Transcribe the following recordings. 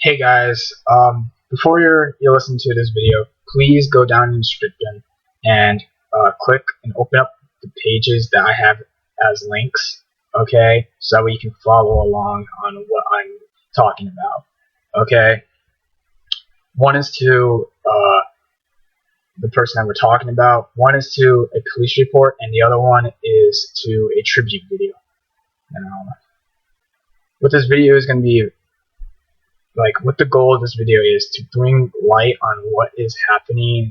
Hey guys, before you listen to this video, please go down in the description and click and open up the pages that I have as links, okay, so that way you can follow along on what I'm talking about, okay. One is to the person that we're talking about, one is to a police report, and the other one is to a tribute video. Now, what this video is going to be what the goal of this video is to bring light on what is happening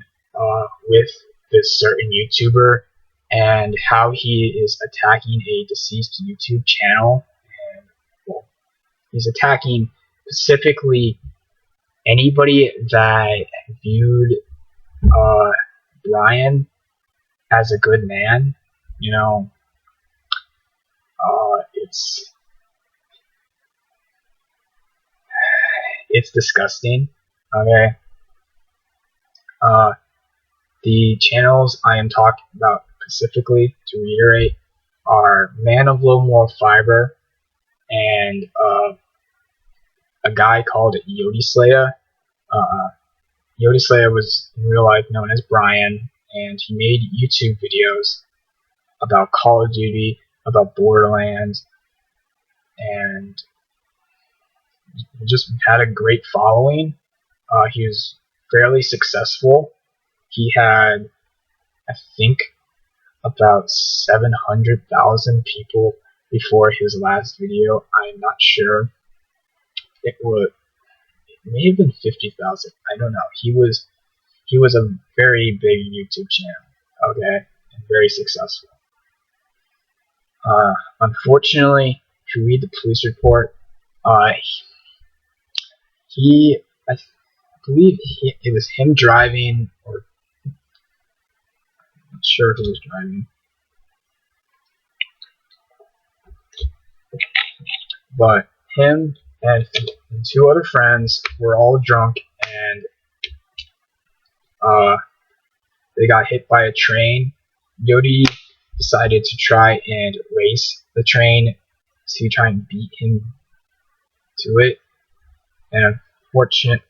with this certain YouTuber and how he is attacking a deceased YouTube channel. And well, he's attacking specifically anybody that viewed Brian as a good man. You know, it's disgusting. Okay. The channels I am talking about specifically, to reiterate, are Man of Low Moral Fiber and a guy called Yoteslaya. Yoteslaya was in real life known as Brian, and he made YouTube videos about Call of Duty, about Borderlands, and just had a great following. He was fairly successful. He had, I think, about 700,000 people before his last video. I'm not sure. It may have been 50,000. I don't know. He was a very big YouTube channel, okay, and very successful. Unfortunately, if you read the police report, I believe it was him driving, or I'm not sure who was driving, but him and two other friends were all drunk, and they got hit by a train. Yodi decided to try and race the train to try and beat him to it, and unfortunately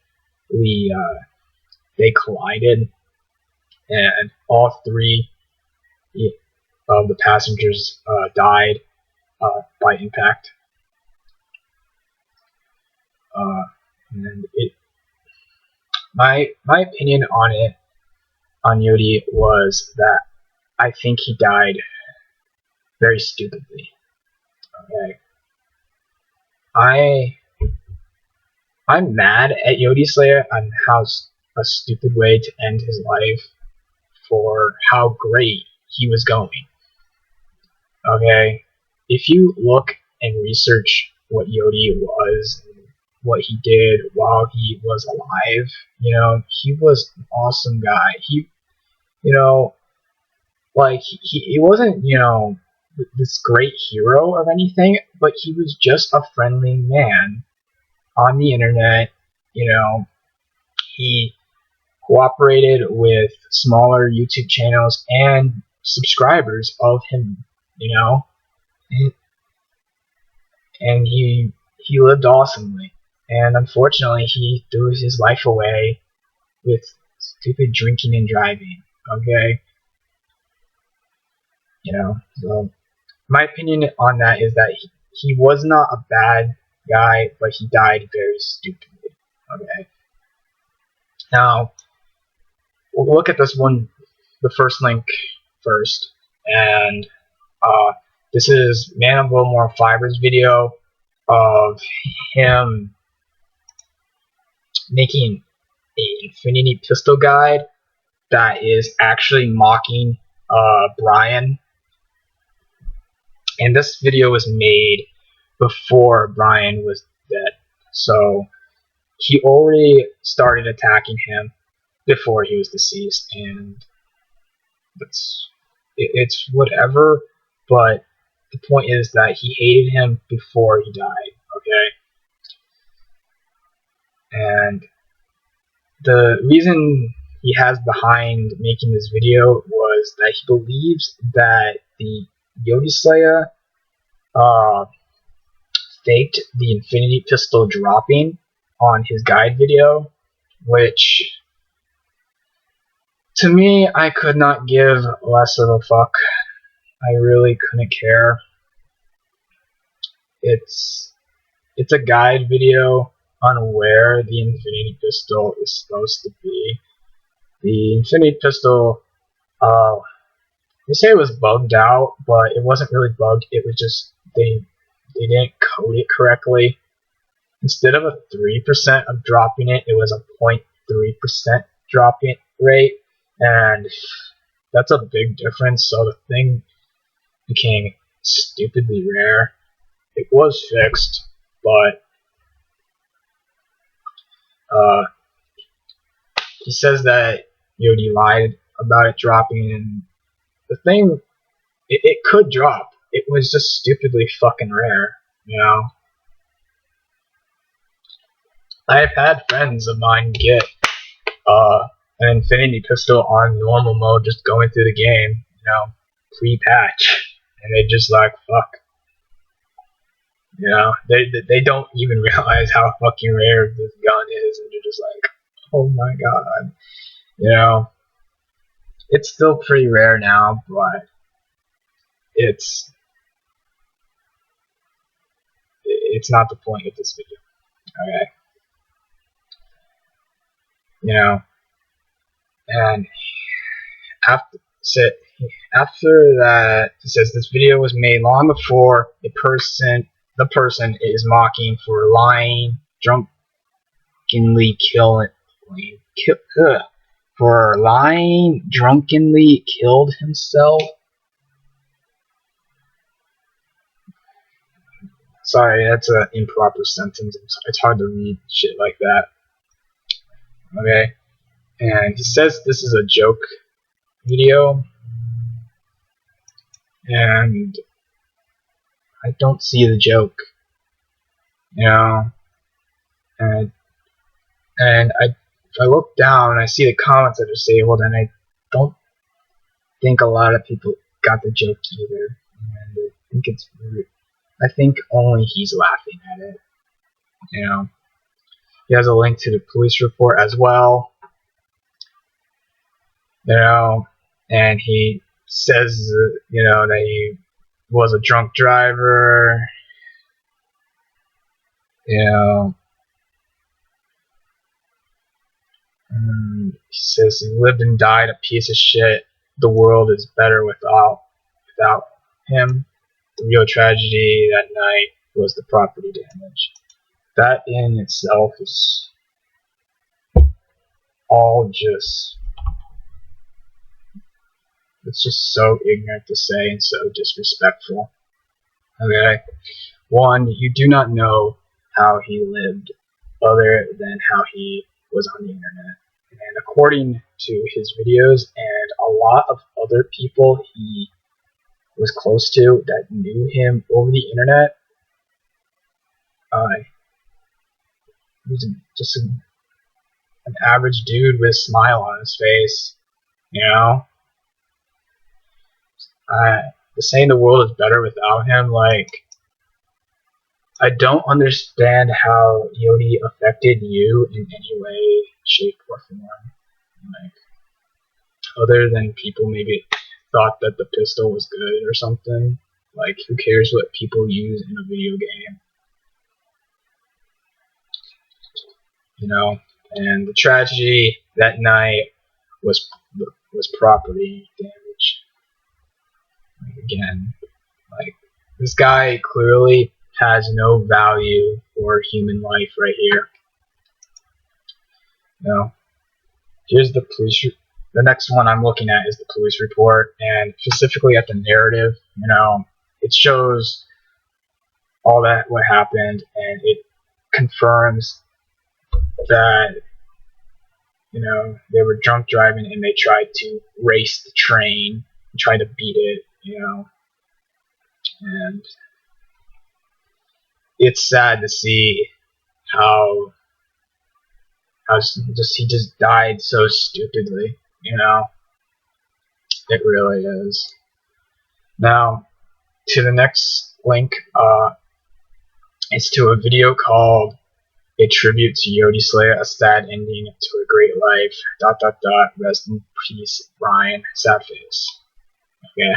they collided, and all three of the passengers died by impact. And my opinion on Yodi was that I think he died very stupidly. Okay, I'm mad at Yoteslaya on how a stupid way to end his life for how great he was going. Okay, if you look and research what Yodi was, and what he did while he was alive, you know, he was an awesome guy. He wasn't, this great hero of anything, but he was just a friendly man on the internet. He cooperated with smaller YouTube channels and subscribers of him, and he lived awesomely. And unfortunately, he threw his life away with stupid drinking and driving. Okay, so my opinion on that is that he was not a bad guy, but he died very stupidly. Okay, now we'll look at this one, the first link first, and this is Man of Low Moral Fiber's video of him making an Infinity pistol guide that is actually mocking Brian. And this video was made before Brian was dead, so he already started attacking him before he was deceased, and it's whatever, but the point is that he hated him before he died, okay? And the reason he has behind making this video was that he believes that the Yoteslaya faked the Infinity pistol dropping on his guide video, which to me, I could not give less of a fuck. I really couldn't care. It's a guide video on where the Infinity Pistol is supposed to be. The Infinity Pistol, they say it was bugged out, but it wasn't really bugged. It was just they didn't code it correctly. Instead of a 3% of dropping it, it was a 0.3% dropping rate, and that's a big difference. So the thing became stupidly rare. It was fixed, but he says that Yodi lied about it dropping, and the thing, it could drop. It was just stupidly fucking rare, you know? I've had friends of mine get an Infinity Pistol on normal mode just going through the game, you know, pre-patch, and they just like, fuck. You know, they don't even realize how fucking rare this gun is, and they're just like, oh my god. You know, it's still pretty rare now, but it's not the point of this video. Okay. You know, and after that, it says this video was made long before the person is mocking for lying, drunkenly killed himself. Sorry, that's an improper sentence. It's hard to read shit like that. Okay, and he says this is a joke video, and I don't see the joke, you know, and if I look down and I see the comments that are disabled, and I don't think a lot of people got the joke either, and I think it's weird. I think only he's laughing at it, you know. He has a link to the police report as well, you know, and he says, you know, that he was a drunk driver, you know. He says he lived and died a piece of shit. The world is better without him. The real tragedy that night was the property damage. That in itself is all just, it's just so ignorant to say and so disrespectful. Okay? One, you do not know how he lived other than how he was on the internet. And according to his videos and a lot of other people he was close to that knew him over the internet, he was just an average dude with a smile on his face, you know? Saying the world is better without him, like, I don't understand how Yodi affected you in any way, shape, or form. Like, other than people maybe thought that the pistol was good or something. Like, who cares what people use in a video game? You know? And the tragedy that night was property damage. Like, again, like, this guy clearly has no value for human life right here. You know? Here's the police. The next one I'm looking at is the police report, and specifically at the narrative. You know, it shows all that what happened, and it confirms that, you know, they were drunk driving and they tried to race the train and try to beat it. You know, and it's sad to see how he just died so stupidly, you know. It really is. Now, to the next link, it's to a video called a tribute to Yoteslaya, a sad ending to a great life. ... Rest in peace, Ryan. Sad face. Okay.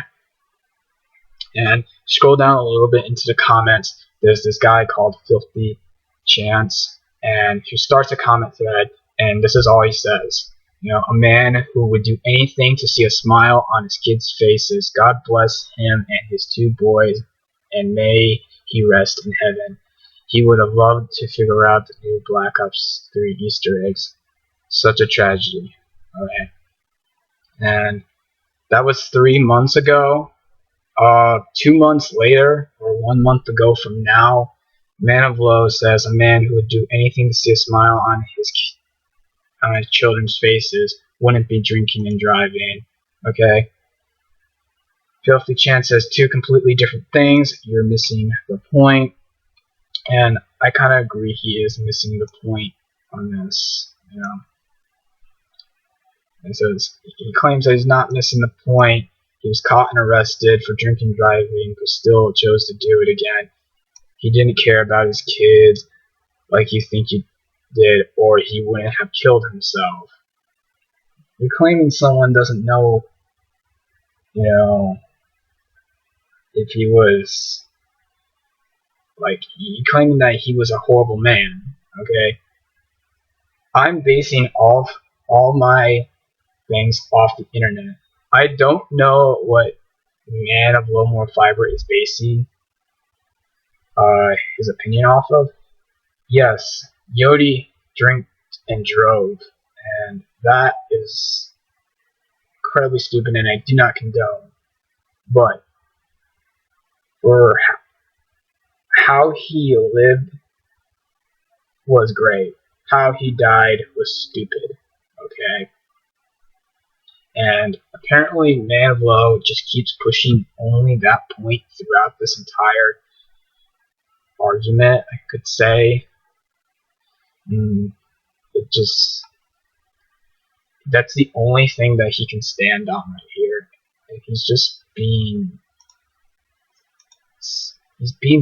And scroll down a little bit into the comments. There's this guy called Filthy Chance, and he starts a comment thread, and this is all he says. A man who would do anything to see a smile on his kids' faces. God bless him and his 2 boys, and may he rest in heaven. He would have loved to figure out the new Black Ops 3 Easter eggs. Such a tragedy. Okay. And that was 3 months ago. 2 months later, or 1 month ago from now, Man of Low says a man who would do anything to see a smile on his children's faces wouldn't be drinking and driving. Okay? Filthy Chance says 2 completely different things. You're missing the point. And I kind of agree he is missing the point on this. It says he claims that he's not missing the point. He was caught and arrested for drinking and driving, but still chose to do it again. He didn't care about his kids like you think he did, or he wouldn't have killed himself. You're claiming someone doesn't know, if he was, you're claiming that he was a horrible man, okay? I'm basing all my things off the internet. I don't know what Man of Low More Fiber is basing his opinion off of. Yes, Yodi drank and drove, and that is incredibly stupid, and I do not condone. But for how he lived was great. How he died was stupid. Okay? And apparently Man of Low just keeps pushing only that point throughout this entire argument, I could say. That's the only thing that he can stand on right here. And he's just being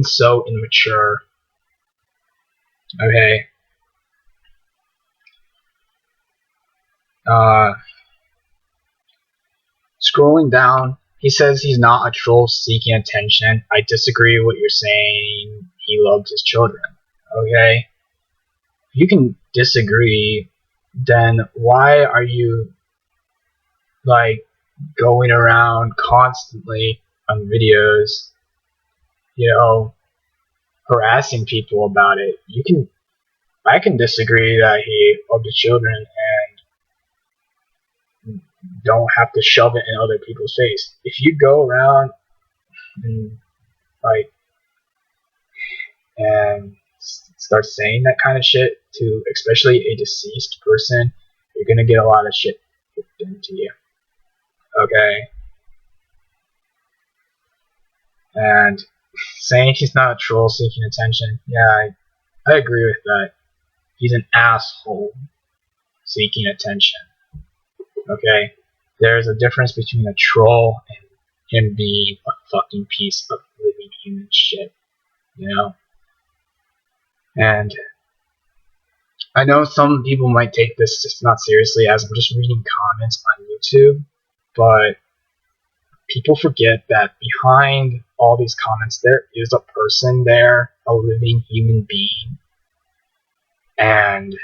so immature. Okay. Scrolling down, he says he's not a troll seeking attention. I disagree with what you're saying. He loved his children. Okay? If you can disagree, then why are you going around constantly on videos, harassing people about it? I can disagree that he loved his children and don't have to shove it in other people's face. If you go around and start saying that kind of shit to especially a deceased person, you're gonna get a lot of shit done to you. Okay? And saying he's not a troll seeking attention, yeah, I agree with that. He's an asshole seeking attention. Okay? There's a difference between a troll and him being a fucking piece of living human shit. And I know some people might take this just not seriously as I'm just reading comments on YouTube, but people forget that behind all these comments there is a person there, a living human being, and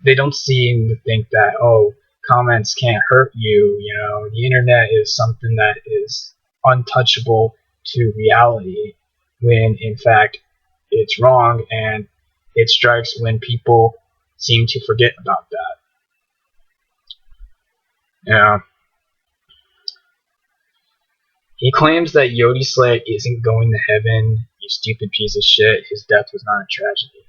they don't seem to think that, oh, comments can't hurt you, the internet is something that is untouchable to reality, when in fact it's wrong, and it strikes when people seem to forget about that. He claims that Yoteslaya isn't going to heaven. You stupid piece of shit. His death was not a tragedy.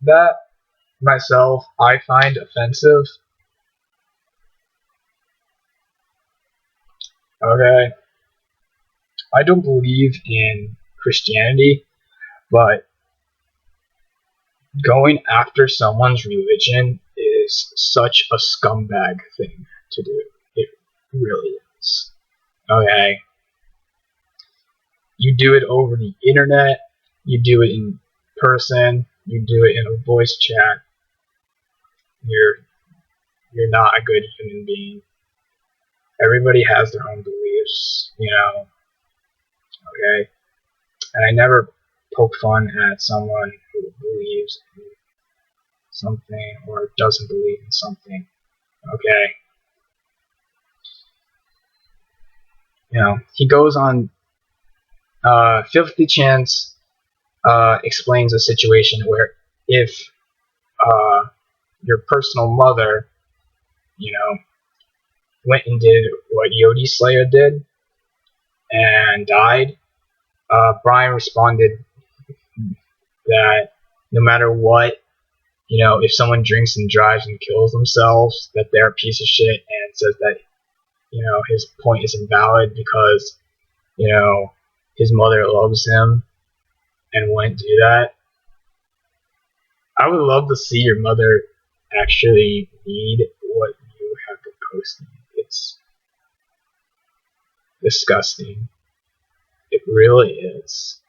That myself, I find offensive. Okay? I don't believe in Christianity, but going after someone's religion is such a scumbag thing to do. It really is. Okay. You do it over the internet, you do it in person, you do it in a voice chat. You're not a good human being. Everybody has their own beliefs, okay? And I never poke fun at someone who believes in something or doesn't believe in something, okay? He goes on 50 Chance explains a situation where if your personal mother, went and did what Yoteslaya did and died, Brian responded that no matter what, if someone drinks and drives and kills themselves, that they're a piece of shit, and says that, his point is invalid because, his mother loves him and wouldn't do that. I would love to see your mother actually read what you have been posting. It's disgusting. It really is.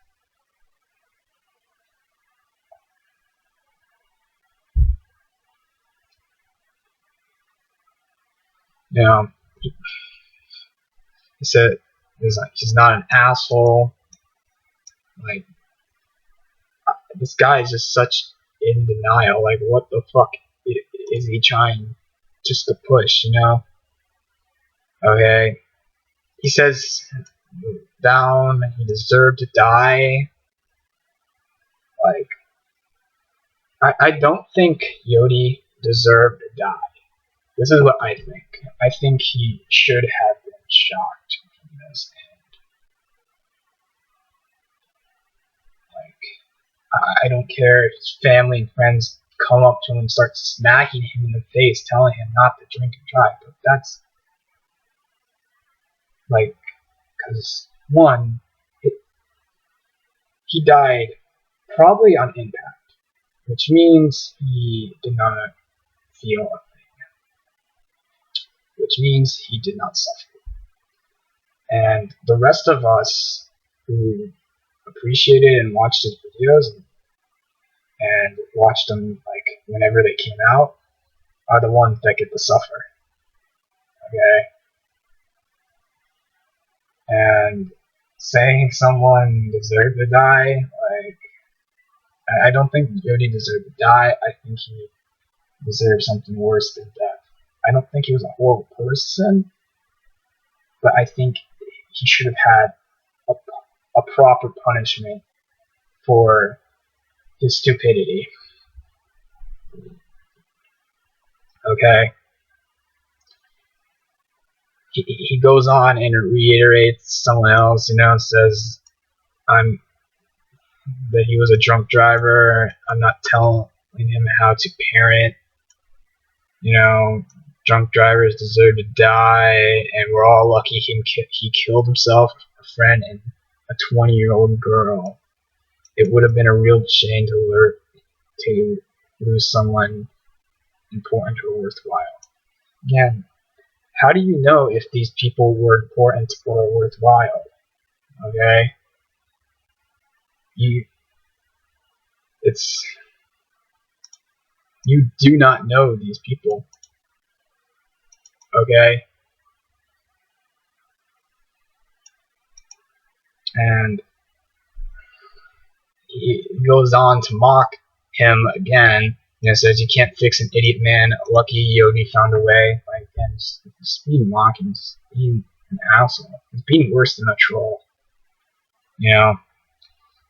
He said he's not an asshole. Like, this guy is just such in denial. Like, what the fuck is he trying just to push, Okay. He says down, he deserved to die. Like, I don't think Yodi deserved to die. This is what I think. I think he should have been shocked from this. And, I don't care if his family and friends come up to him and start smacking him in the face, telling him not to drink and drive. But that's, because, one, he died probably on impact, which means he did not feel a thing, which means he did not suffer. And the rest of us who appreciated and watched his videos and watched them whenever they came out are the ones that get to suffer. Okay? And saying someone deserved to die, I don't think Yodi deserved to die. I think he deserved something worse than death. I don't think he was a horrible person, but I think he should have had a proper punishment for his stupidity. Okay? He goes on and reiterates someone else, says that he was a drunk driver. I'm not telling him how to parent. Drunk drivers deserve to die, and we're all lucky he killed himself, a friend, and a 20-year-old girl. It would have been a real shame to lose someone important or worthwhile. Again, how do you know if these people were important or worthwhile? Okay? You do not know these people. Okay? And he goes on to mock him again. Says you can't fix an idiot man. Lucky Yogi found a way. Again, just being mocking, just being an asshole. He's being worse than a troll.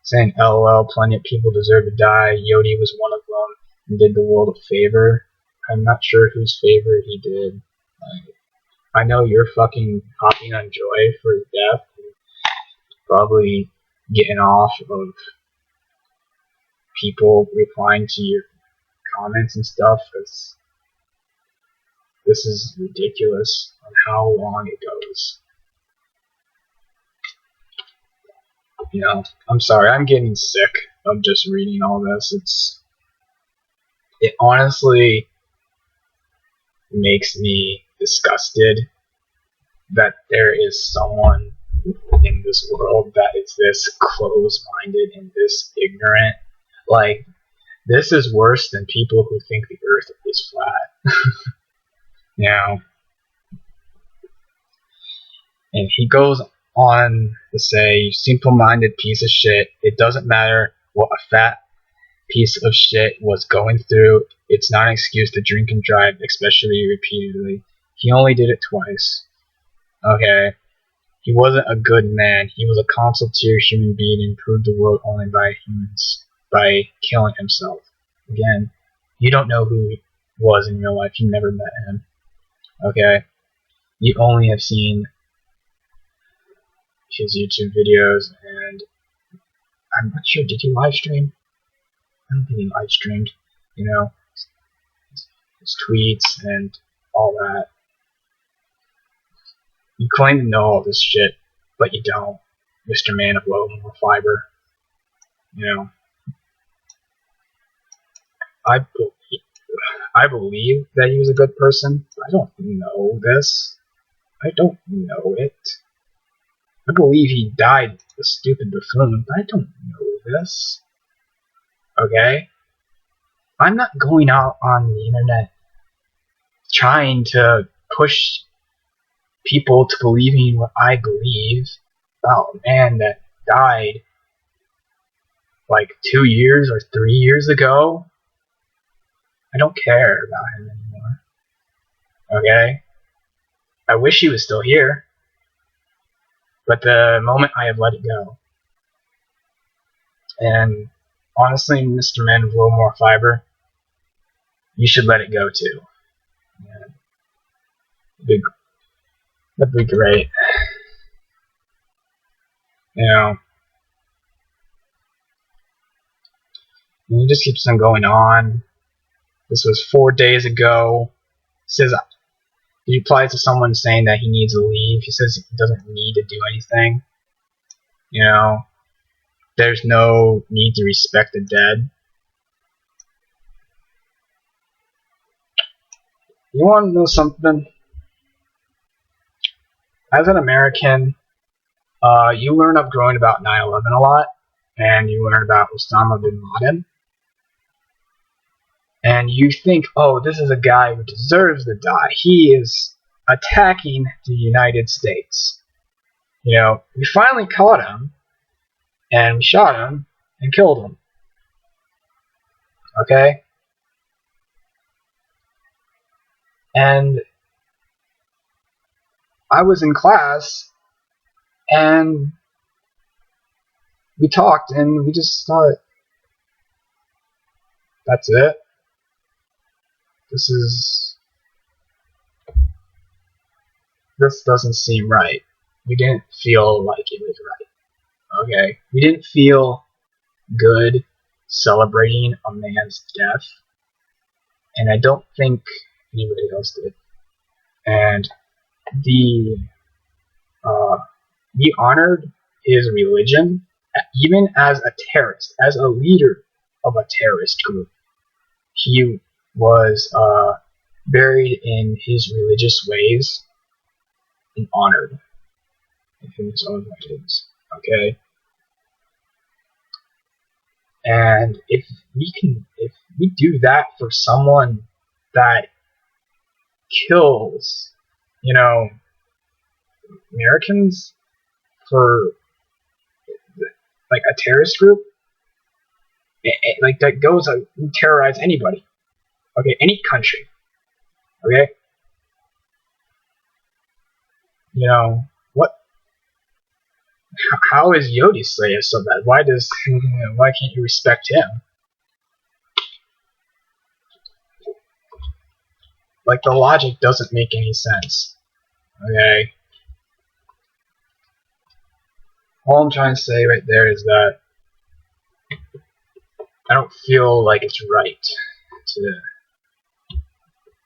Saying LOL, plenty of people deserve to die. Yodi was one of them and did the world a favor. I'm not sure whose favor he did. I know you're fucking hopping on joy for his death. Probably getting off of people replying to your comments and stuff, because this is ridiculous on how long it goes. I'm sorry, I'm getting sick of just reading all this. It honestly makes me disgusted that there is someone in this world that is this close-minded and this ignorant. Like, this is worse than people who think the earth is flat. You know? And he goes on to say, you simple-minded piece of shit, it doesn't matter what a fat piece of shit was going through. It's not an excuse to drink and drive, especially repeatedly. He only did it twice. Okay? He wasn't a good man. He was a console tier human being and improved the world only by humans, by killing himself. Again, you don't know who he was in real life. You never met him. Okay? You only have seen his YouTube videos, and I'm not sure, did he live stream? I don't think he live streamed. You know, his tweets and all that. You claim to know all this shit, but you don't, Mr. Man of Low Moral Fiber. You know, I believe that he was a good person. I don't know this. I don't know it. I believe he died a stupid buffoon, but I don't know this. Okay? I'm not going out on the internet trying to push people to believing what I believe about a man that died like 2 years or 3 years ago. I don't care about him anymore. Okay? I wish he was still here. But the moment I have let it go. And honestly, Mr. Man of Low Moral Fiber, you should let it go too. Yeah. That'd be great. You know, and it just keeps on going on. This was 4 days ago. He says he replies to someone saying that he needs to leave. He says he doesn't need to do anything. You know, there's no need to respect the dead. You want to know something? As an American, you learn up growing about 9/11 a lot, and you learn about Osama bin Laden. And you think, oh, this is a guy who deserves to die. He is attacking the United States. You know, we finally caught him, and we shot him, and killed him. Okay? And I was in class, and we talked, and we just thought, that's it. This doesn't seem right. We didn't feel like it was right. Okay? We didn't feel good celebrating a man's death, and I don't think anybody else did. And we honored his religion, even as a terrorist, as a leader of a terrorist group. He was buried in his religious ways and honored in his own ways. Okay? And if we do that for someone that kills, you know, Americans for like a terrorist group, like that goes to terrorize anybody. Okay, any country. Okay? You know, what? How is Yoteslaya so bad? Why can't you respect him? Like, the logic doesn't make any sense. Okay? All I'm trying to say right there is that I don't feel like it's right to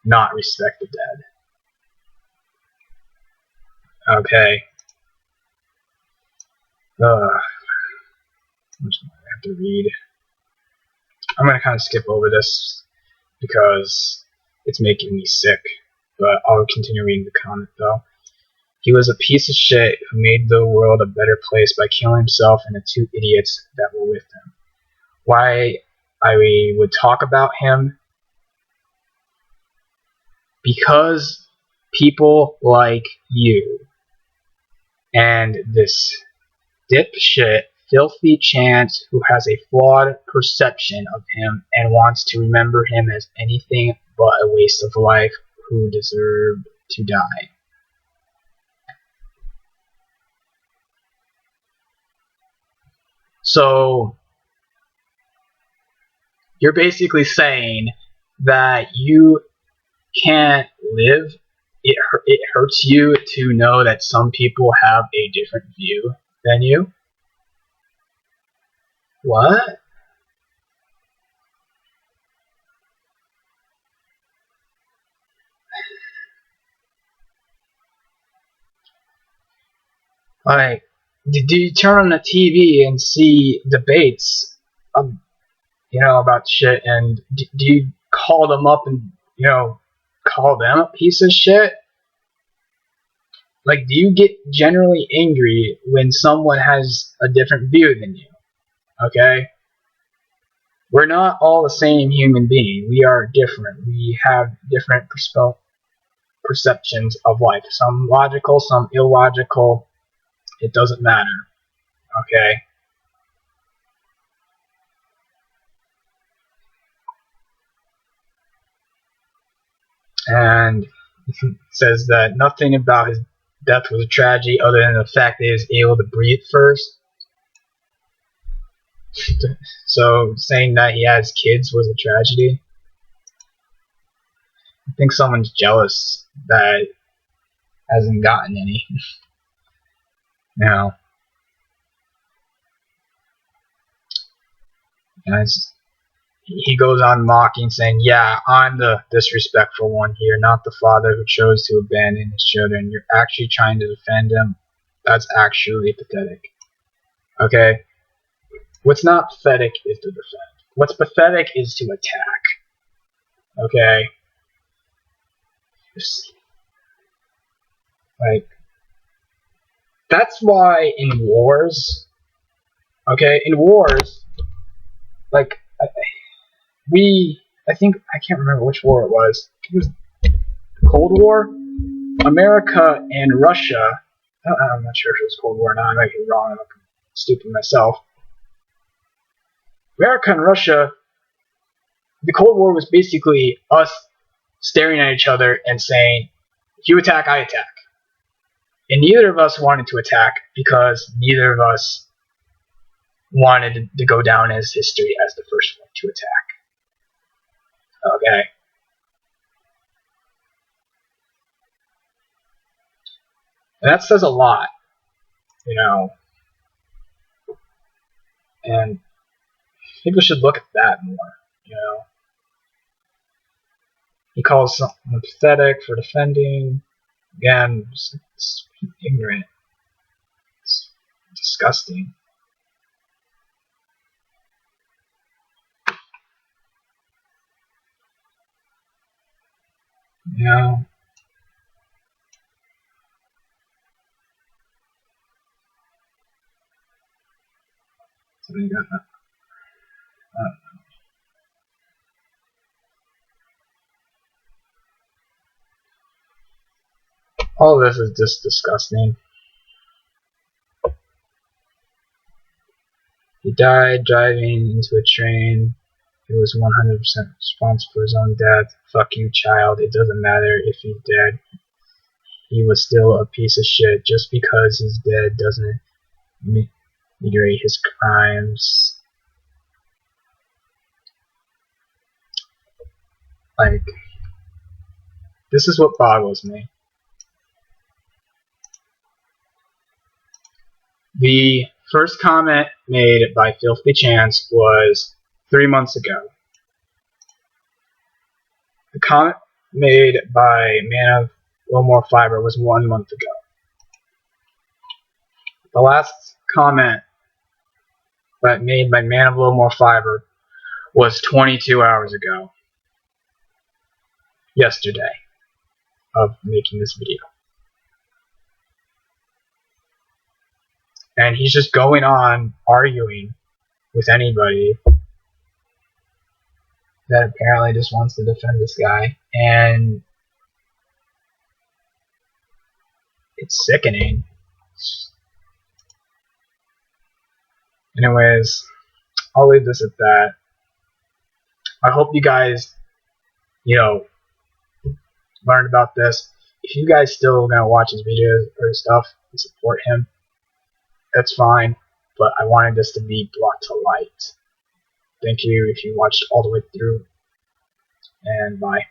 not respect the dead. Okay. How much more I have to read? I'm gonna kind of skip over this because it's making me sick. but I'll continue reading the comment though. He was a piece of shit who made the world a better place by killing himself and the two idiots that were with him. Why I would talk about him? Because people like you and this dipshit filthy chance who has a flawed perception of him and wants to remember him as anything but a waste of life who deserved to die. So you're basically saying that you can't live. It hurts you to know that some people have a different view than you. What? Like, do you turn on the TV and see debates, about shit, and do you call them up and, call them a piece of shit? Like, do you get generally angry when someone has a different view than you? Okay? We're not all the same human being. We are different. We have different perceptions of life. Some logical, some illogical. It doesn't matter. Okay? And says that nothing about his death was a tragedy other than the fact that he was able to breathe first. So saying that he has kids was a tragedy. I think someone's jealous that hasn't gotten any. Now, he goes on mocking, saying, "Yeah, I'm the disrespectful one here, not the father who chose to abandon his children. You're actually trying to defend him. That's actually pathetic." Okay? What's not pathetic is to defend. What's pathetic is to attack. Okay? Like, that's why in wars, like, I think, I can't remember which war it was. It was the Cold War? America and Russia, I'm not sure if it was Cold War or not, I might be wrong, I'm stupid myself. America and Russia, the Cold War was basically us staring at each other and saying, if you attack, I attack. And neither of us wanted to attack because neither of us wanted to go down as history as the first one to attack. Okay? And that says a lot, and people should look at that more, He calls someone pathetic for defending. Again, it's ignorant. It's disgusting. So you got that. All of this is just disgusting. He died driving into a train. He was 100% responsible for his own death. Fuck you, child. It doesn't matter if he's dead. He was still a piece of shit. Just because he's dead doesn't mitigate his crimes. Like, this is what boggles me. The first comment made by Filthy Chance was 3 months ago. The comment made by Man of a Little More Fiber was 1 month ago. The last comment made by Man of a Little More Fiber was 22 hours ago. Yesterday. of making this video. And he's just going on arguing with anybody that apparently just wants to defend this guy. And it's sickening. Anyways, I'll leave this at that. I hope you guys, learned about this. If you guys still gonna watch his videos or stuff and support him, that's fine. But I wanted this to be brought to light. Thank you if you watched all the way through, and bye.